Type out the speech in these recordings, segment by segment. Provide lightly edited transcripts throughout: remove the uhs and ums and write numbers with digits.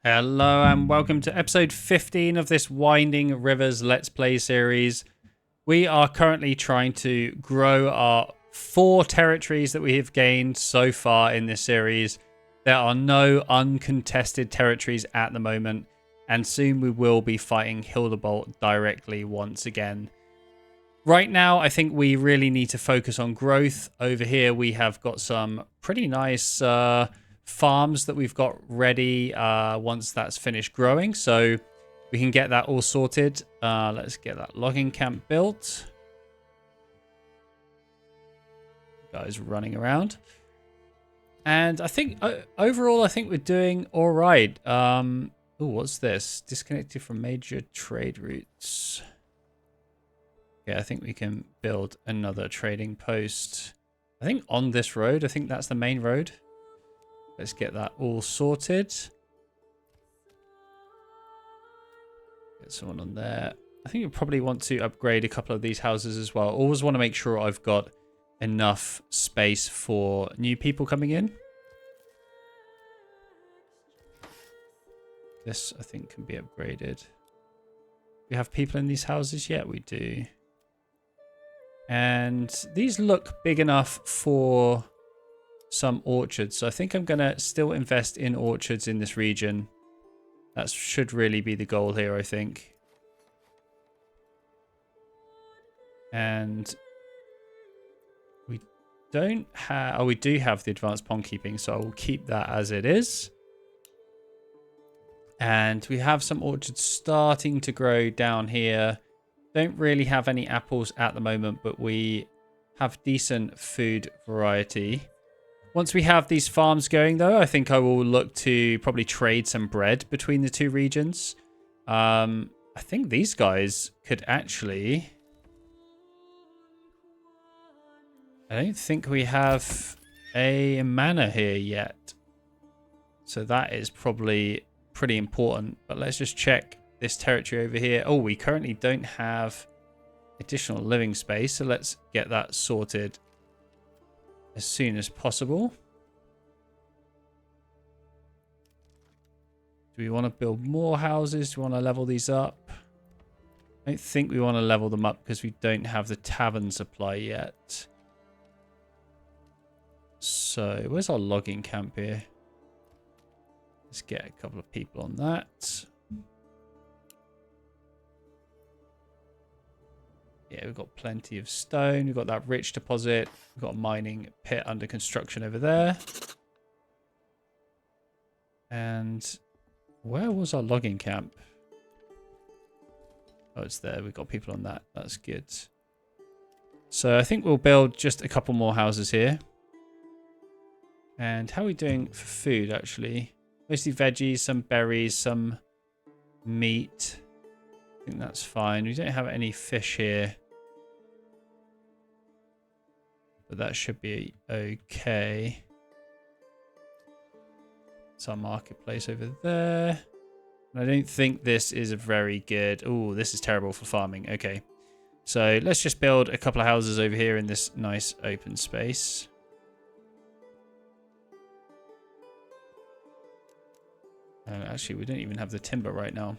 Hello and welcome to episode 15 of this Winding Rivers Let's Play series. We are currently trying to grow our 4 territories that we have gained so far in this series. There are no uncontested territories at the moment, and soon we will be fighting Hildebolt directly once again. Right now, I think we really need to focus on growth. Over here, we have got some pretty nice farms that we've got ready once that's finished growing. So we can get that all sorted. Let's get that logging camp built. Guys running around. And I think overall, I think we're doing all right. Oh, what's this? Disconnected from major trade routes. Yeah, I think we can build another trading post. I think on this road. I think that's the main road. Let's get that all sorted. Get someone on there. I think you probably want to upgrade a couple of these houses as well. Always want to make sure I've got enough space for new people coming in. This, I think, can be upgraded. We have people in these houses yet? We do. And these look big enough for some orchards. So I think I'm going to still invest in orchards in this region. That should really be the goal here, I think. And we don't have... Oh, we do have the advanced pond keeping, so I will keep that as it is. And we have some orchards starting to grow down here. Don't really have any apples at the moment, but we have decent food variety. Once we have these farms going, though, I think I will look to probably trade some bread between the two regions. I think these guys could actually... I don't think we have a manor here yet. So that is probably pretty important. But let's just check this territory over here. Oh, we currently don't have additional living space. So let's get that sorted as soon as possible. Do we want to build more houses? Do we want to level these up? I don't think we want to level them up because we don't have the tavern supply yet. So where's our logging camp here? Let's get a couple of people on that. Yeah, we've got plenty of stone. We've got that rich deposit. We've got a mining pit under construction over there. And where was our logging camp? Oh, it's there. We've got people on that. That's good. So I think we'll build just a couple more houses here. And how are we doing for food, actually? Mostly veggies, some berries, some meat. I think that's fine. We don't have any fish here. But that should be okay. It's our marketplace over there. And I don't think this is a very good... Oh, this is terrible for farming. Okay. So let's just build a couple of houses over here in this nice open space. Actually, we don't even have the timber right now.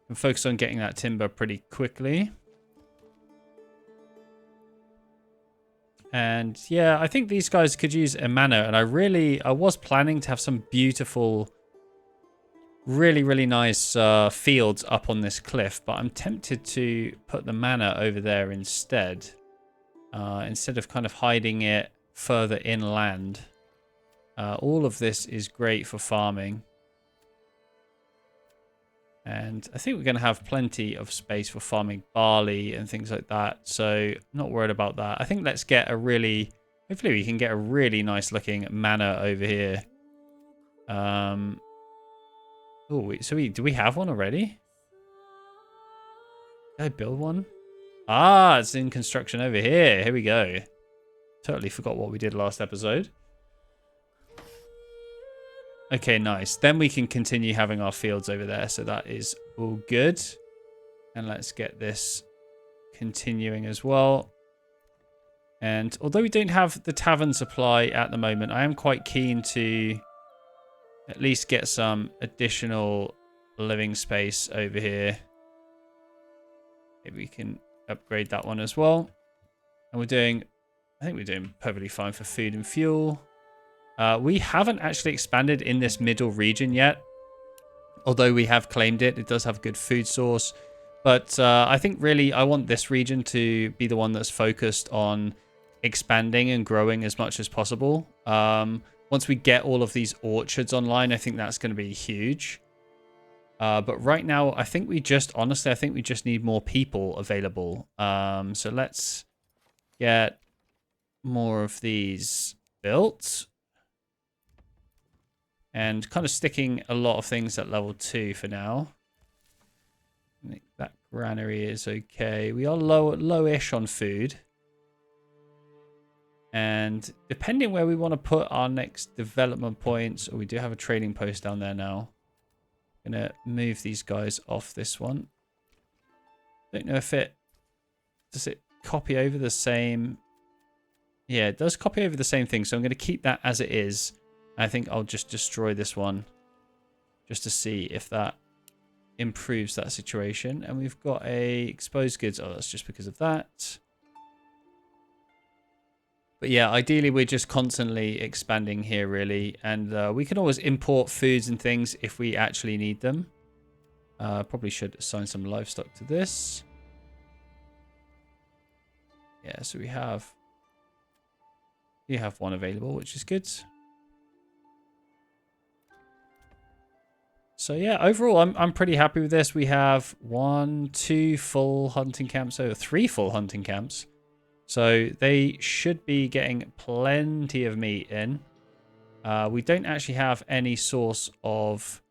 I'm focused on getting that timber pretty quickly. And yeah, I think these guys could use a manor. And I was planning to have some beautiful, really nice fields up on this cliff. But I'm tempted to put the manor over there instead. Instead of kind of hiding it further inland. All of this is great for farming. And I think we're going to have plenty of space for farming barley and things like that. So I'm not worried about that. I think let's get a really... Hopefully we can get a really nice looking manor over here. Oh, do we have one already? Did I build one? Ah, it's in construction over here. Here we go. Totally forgot what we did last episode. Okay, nice. Then we can continue having our fields over there. So that is all good. And let's get this continuing as well. And although we don't have the tavern supply at the moment, I am quite keen to At least get some additional living space over here. Maybe we can upgrade that one as well. And we're doing, I think we're doing perfectly fine for food and fuel. We haven't actually expanded in this middle region yet. Although we have claimed it, it does have a good food source. But I think really I want this region to be the one that's focused on expanding and growing as much as possible. Once we get all of these orchards online, I think that's going to be huge. But right now, I think we just, honestly, I think we just need more people available. So let's get more of these built. And kind of sticking a lot of things at level 2 for now. I think that granary is okay. We are low-ish on food. And depending where we want to put our next development points, or we do have a trading post down there now. I'm going to move these guys off this one. Don't know if does it copy over the same? Yeah, it does copy over the same thing. So I'm going to keep that as it is. I think I'll just destroy this one just to see if that improves that situation. And we've got a exposed goods. Oh, that's just because of that. But yeah, ideally we're just constantly expanding here really. And we can always import foods and things if we actually need them. Probably should assign some livestock to this. Yeah, so we have one available, which is good. So yeah, overall, I'm pretty happy with this. We have 2 full hunting camps, 3 full hunting camps. So they should be getting plenty of meat in. We don't actually have any source of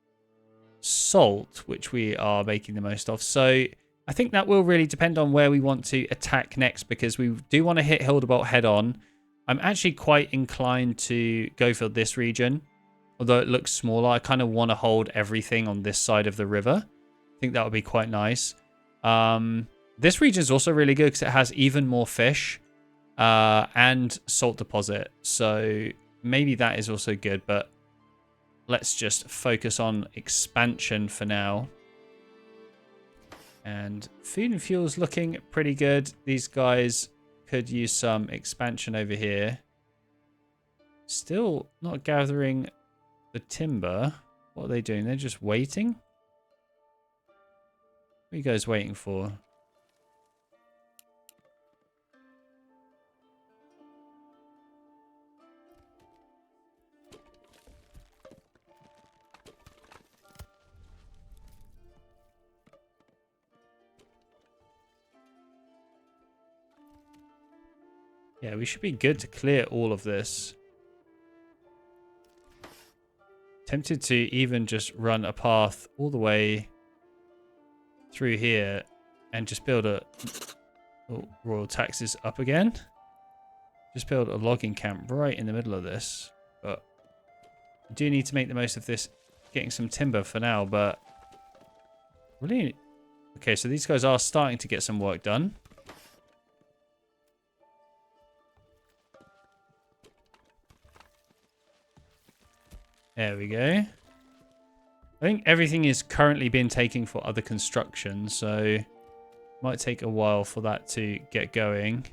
salt, which we are making the most of. So I think that will really depend on where we want to attack next, because we do want to hit Hildebolt head on. I'm actually quite inclined to go for this region. Although it looks smaller, I kind of want to hold everything on this side of the river. I think that would be quite nice. This region is also really good because it has even more fish and salt deposit. So maybe that is also good, but let's just focus on expansion for now. And food and fuel is looking pretty good. These guys could use some expansion over here. Still not gathering the timber. What are they doing? They're just waiting? What are you guys waiting for? Yeah, we should be good to clear all of this. Tempted to even just run a path all the way through here and just build a... Oh, royal taxes up again. Just build a logging camp right in the middle of this. But I do need to make the most of this, getting some timber for now, but... Really? Okay, so these guys are starting to get some work done. There we go. I think everything is currently being taken for other construction, so it might take a while for that to get going.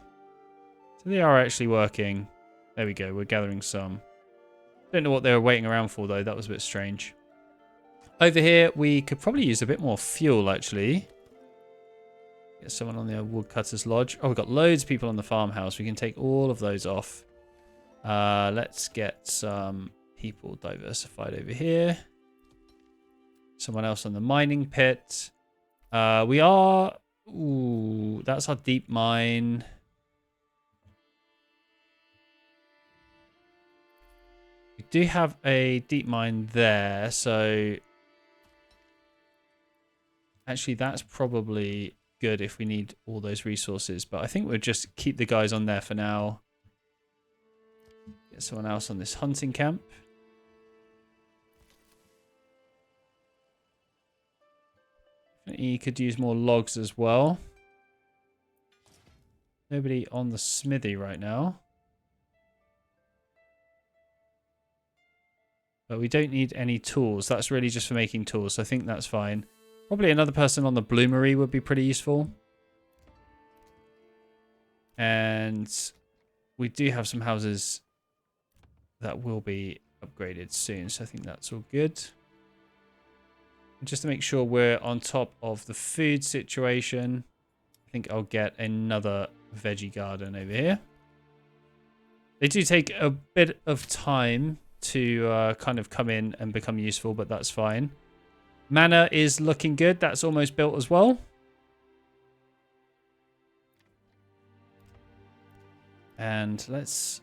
So they are actually working. There we go, we're gathering some. Don't know what they were waiting around for though, that was a bit strange. Over here, we could probably use a bit more fuel actually. Get someone on the woodcutter's lodge. Oh, we've got loads of people on the farmhouse. We can take all of those off. Let's get some people diversified over here. Someone else on the mining pit. We are... Ooh, that's our deep mine. We do have a deep mine there, so... Actually, that's probably good if we need all those resources. But I think we'll just keep the guys on there for now. Get someone else on this hunting camp. You could use more logs as well. Nobody on the smithy right now. But we don't need any tools. That's really just for making tools. So I think that's fine. Probably another person on the bloomery would be pretty useful. And we do have some houses that will be upgraded soon. So I think that's all good. And just to make sure we're on top of the food situation, I think I'll get another veggie garden over here. They do take a bit of time to kind of come in and become useful, but that's fine. Manor is looking good. That's almost built as well. And let's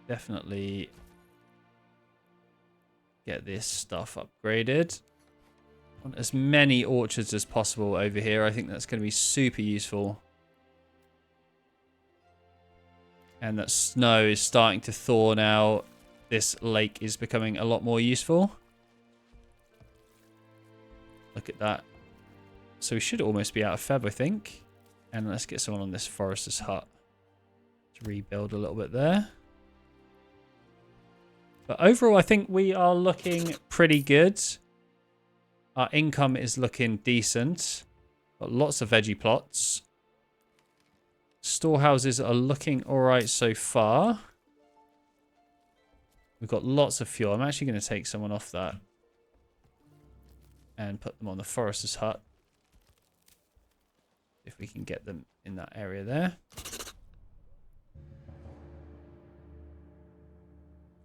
definitely get this stuff upgraded. I want as many orchards as possible over here. I think that's going to be super useful. And that snow is starting to thaw now. This lake is becoming a lot more useful. Look at that. So we should almost be out of Feb, I think. And let's get someone on this forester's hut to rebuild a little bit there. But overall, I think we are looking pretty good. Our income is looking decent. Got lots of veggie plots. Storehouses are looking all right so far. We've got lots of fuel. I'm actually going to take someone off that and put them on the forester's hut. If we can get them in that area there.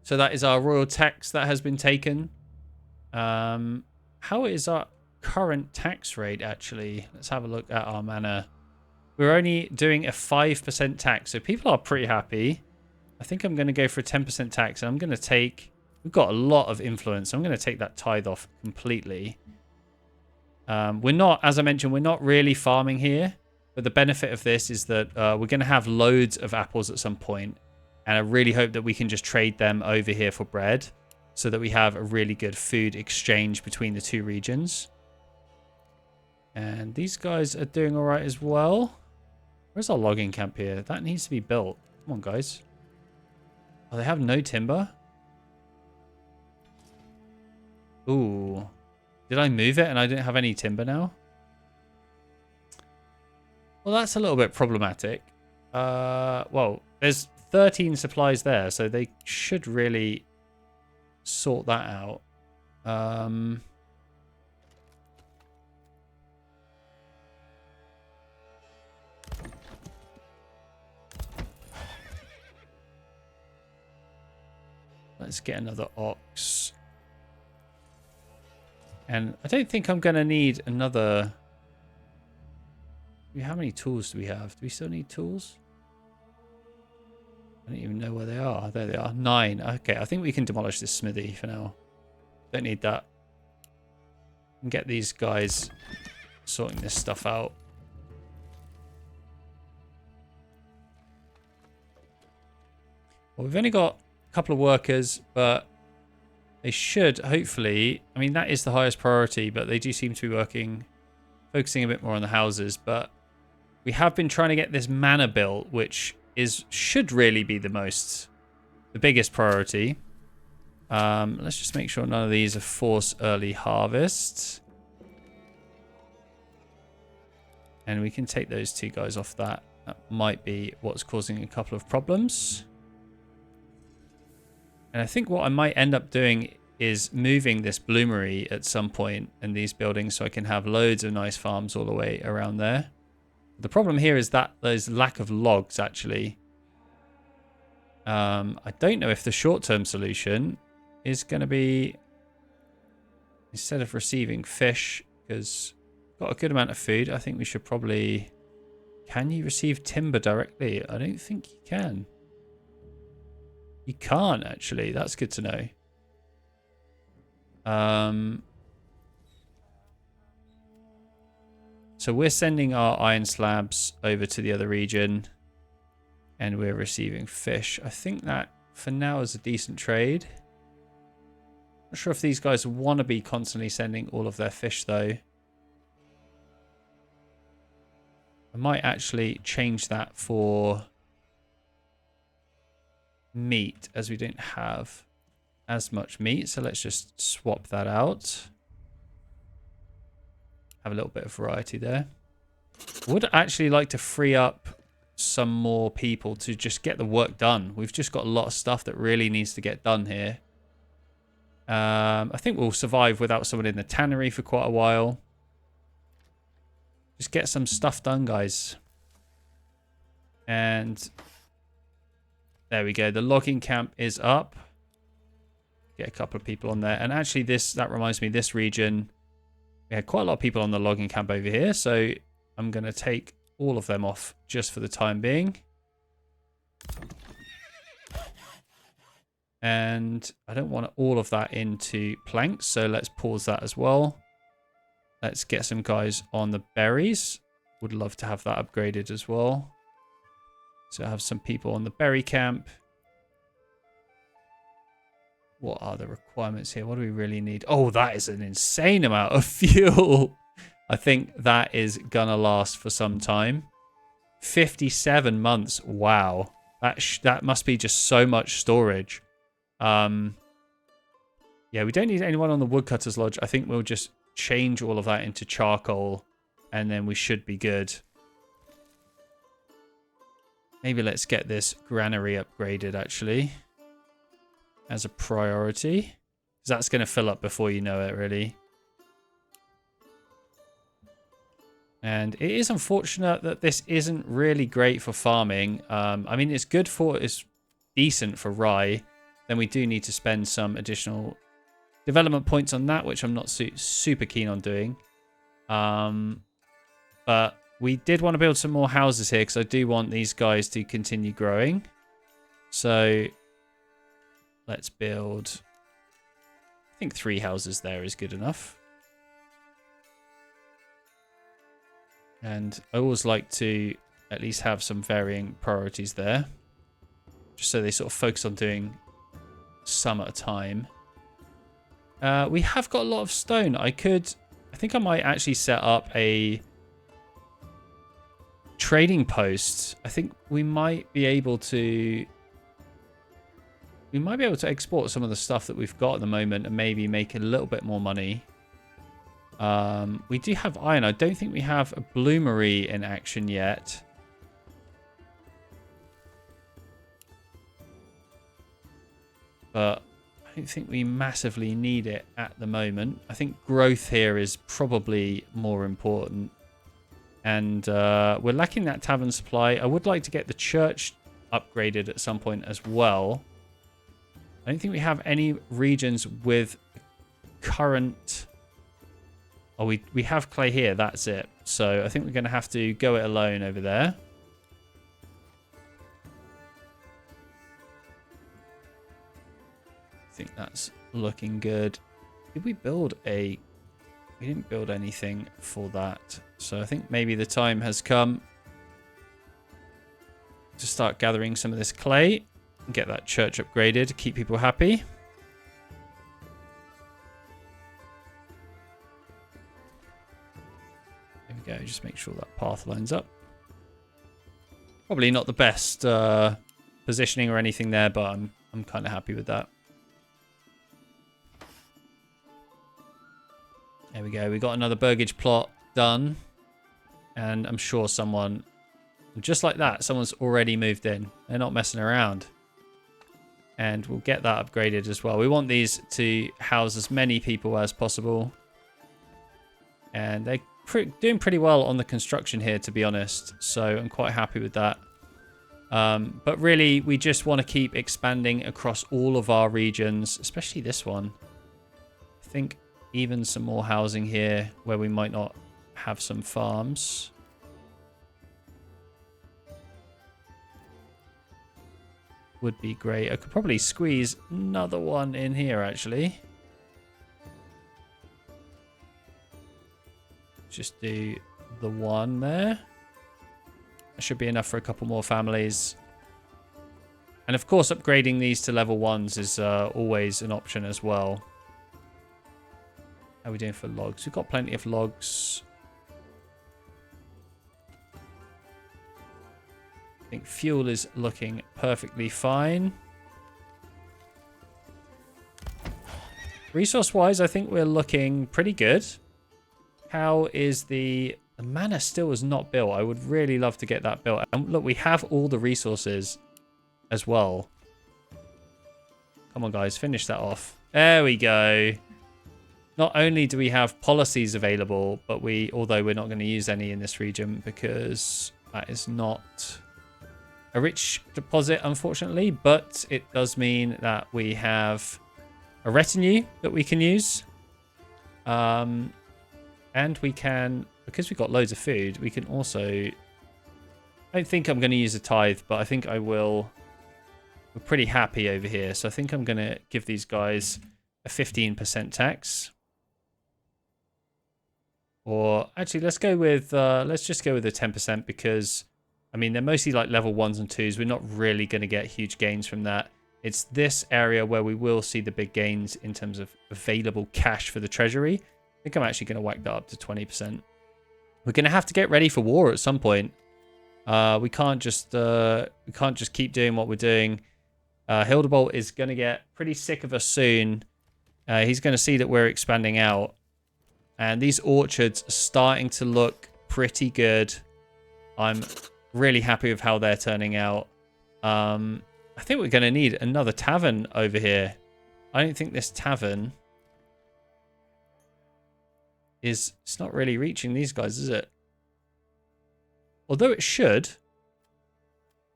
So that is our royal tax that has been taken. How is our current tax rate actually? Let's have a look at our manor. We're only doing a 5% tax, so people are pretty happy. I think I'm going to go for a 10% tax, and I'm going to take... We've got a lot of influence. I'm going to take that tithe off completely. We're not, as I mentioned, we're not really farming here. But the benefit of this is that we're going to have loads of apples at some point. And I really hope that we can just trade them over here for bread. So that we have a really good food exchange between the two regions. And these guys are doing all right as well. Where's our logging camp here? That needs to be built. Come on, guys. Oh, they have no timber? Ooh. Did I move it and I didn't have any timber now? Well, that's a little bit problematic. Well, there's 13 supplies there, so they should really sort that out. Let's get another ox. And I don't think I'm going to need another... How many tools do we have? Do we still need tools? I don't even know where they are. There they are. 9. Okay, I think we can demolish this smithy for now. Don't need that. And get these guys sorting this stuff out. Well, we've only got a couple of workers, but they should hopefully... I mean, that is the highest priority, but they do seem to be working, focusing a bit more on the houses. But we have been trying to get this manor built, which should really be the biggest priority. Let's just make sure none of these are force early harvests. And we can take those 2 guys off that. That might be what's causing a couple of problems. And I think what I might end up doing is moving this bloomery at some point in these buildings so I can have loads of nice farms all the way around there. The problem here is that there's lack of logs, actually. I don't know if the short-term solution is going to be, instead of receiving fish, because we've got a good amount of food, I think we should probably... Can you receive timber directly? I don't think you can. You can't, actually. That's good to know. So we're sending our iron slabs over to the other region. And we're receiving fish. I think that, for now, is a decent trade. Not sure if these guys want to be constantly sending all of their fish, though. I might actually change that for... meat, as we don't have as much meat, so let's just swap that out. Have a little bit of variety there. Would actually like to free up some more people to just get the work done. We've just got a lot of stuff that really needs to get done here. I think we'll survive without someone in the tannery for quite a while. Just get some stuff done, guys. And there we go. The logging camp is up. Get a couple of people on there. And actually that reminds me, this region, we had quite a lot of people on the logging camp over here. So I'm going to take all of them off just for the time being. And I don't want all of that into planks, so let's pause that as well. Let's get some guys on the berries. Would love to have that upgraded as well. So I have some people on the berry camp. What are the requirements here? What do we really need? Oh, that is an insane amount of fuel. I think that is gonna last for some time. 57 months. Wow. That must be just so much storage. Yeah, we don't need anyone on the woodcutter's lodge. I think we'll just change all of that into charcoal and then we should be good. Maybe let's get this granary upgraded actually as a priority, because that's going to fill up before you know it, really. And it is unfortunate that this isn't really great for farming. I mean, it's decent for rye. Then we do need to spend some additional development points on that, which I'm not super keen on doing. But we did want to build some more houses here because I do want these guys to continue growing. So let's build, I think 3 houses there is good enough. And I always like to at least have some varying priorities there, just so they sort of focus on doing some at a time. We have got a lot of stone. I think I might actually set up a trading post. I think we might be able to export some of the stuff that we've got at the moment and maybe make a little bit more money. We do have iron. I don't think we have a bloomery in action yet. But I don't think we massively need it at the moment. I think growth here is probably more important. And we're lacking that tavern supply. I would like to get the church upgraded at some point as well. I don't think we have any regions with current... Oh, we have clay here. That's it. So I think we're going to have to go it alone over there. I think that's looking good. Did we build a... We didn't build anything for that. So I think maybe the time has come to start gathering some of this clay and get that church upgraded, keep people happy. There we go. Just make sure that path lines up. Probably not the best positioning or anything there, but I'm kind of happy with that. There we go. We got another burgage plot done. And I'm sure someone, just like that, someone's already moved in. They're not messing around. And we'll get that upgraded as well. We want these to house as many people as possible. And they're doing pretty well on the construction here, to be honest. So I'm quite happy with that. But really, we just want to keep expanding across all of our regions, especially this one. I think even some more housing here where we might not have some farms. Would be great. I could probably squeeze another one in here, actually. Just do the one there. That should be enough for a couple more families. And of course, upgrading these to level 1s is always an option as well. How are we doing for logs? We've got plenty of logs. I think fuel is looking perfectly fine. resource-wise, I think we're looking pretty good. How is the manor still is not built? I would really love to get that built. And look, we have all the resources as well. Come on, guys, finish that off. There we go. Not only do we have policies available, but although we're not going to use any in this region because that is not a rich deposit, unfortunately, but it does mean that we have a retinue that we can use. And we can, because we've got loads of food, we can also, I don't think I'm going to use a tithe, but I think I will. We're pretty happy over here. So I think I'm going to give these guys a 15% tax. Or actually, let's go with, let's just go with the 10% because, I mean, they're mostly like level 1s and 2s. We're not really going to get huge gains from that. It's this area where we will see the big gains in terms of available cash for the treasury. I think I'm actually going to whack that up to 20%. We're going to have to get ready for war at some point. We can't just keep doing what we're doing. Hildebolt is going to get pretty sick of us soon. He's going to see that we're expanding out. And these orchards are starting to look pretty good. I'm really happy with how they're turning out. I think we're going to need another tavern over here. I don't think this tavern it's not really reaching these guys, is it? Although it should.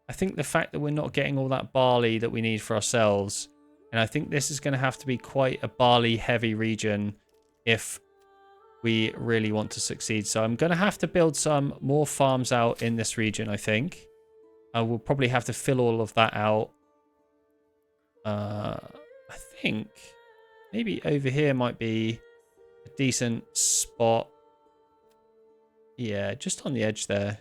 I think the fact that we're not getting all that barley that we need for ourselves, and I think this is going to have to be quite a barley heavy region if we really want to succeed. So I'm going to have to build some more farms out in this region, I think. I will probably have to fill all of that out. I think maybe over here might be a decent spot. Yeah, just on the edge there.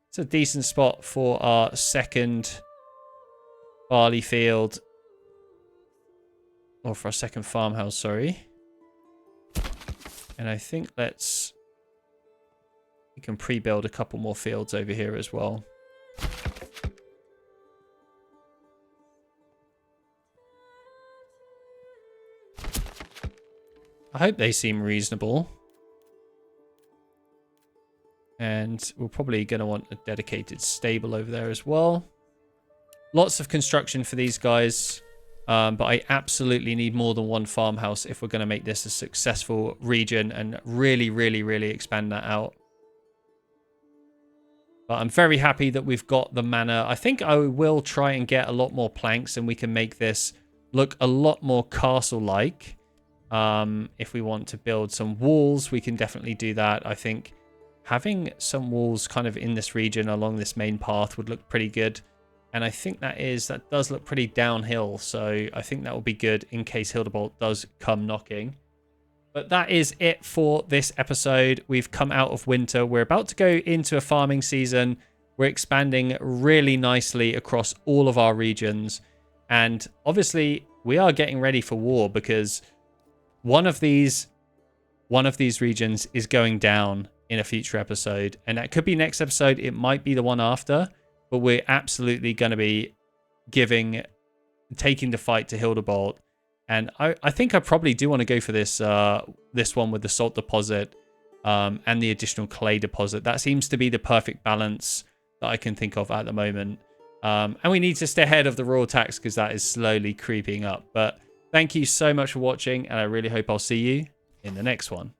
It's a decent spot for our second barley field. Or for our second farmhouse, sorry. And I think we can pre-build a couple more fields over here as well. I hope they seem reasonable. And we're probably going to want a dedicated stable over there as well. Lots of construction for these guys. But I absolutely need more than one farmhouse if we're going to make this a successful region and really, really, really expand that out. But I'm very happy that we've got the manor. I think I will try and get a lot more planks and we can make this look a lot more castle-like. If we want to build some walls, we can definitely do that. I think having some walls kind of in this region along this main path would look pretty good. And I think that does look pretty downhill. So I think that will be good in case Hildebolt does come knocking. But that is it for this episode. We've come out of winter. We're about to go into a farming season. We're expanding really nicely across all of our regions. And obviously we are getting ready for war because one of these regions is going down in a future episode. And that could be next episode. It might be the one after. But we're absolutely going to be taking the fight to Hildebolt. And I think I probably do want to go for this one with the salt deposit and the additional clay deposit. That seems to be the perfect balance that I can think of at the moment. And we need to stay ahead of the royal tax because that is slowly creeping up. But thank you so much for watching, and I really hope I'll see you in the next one.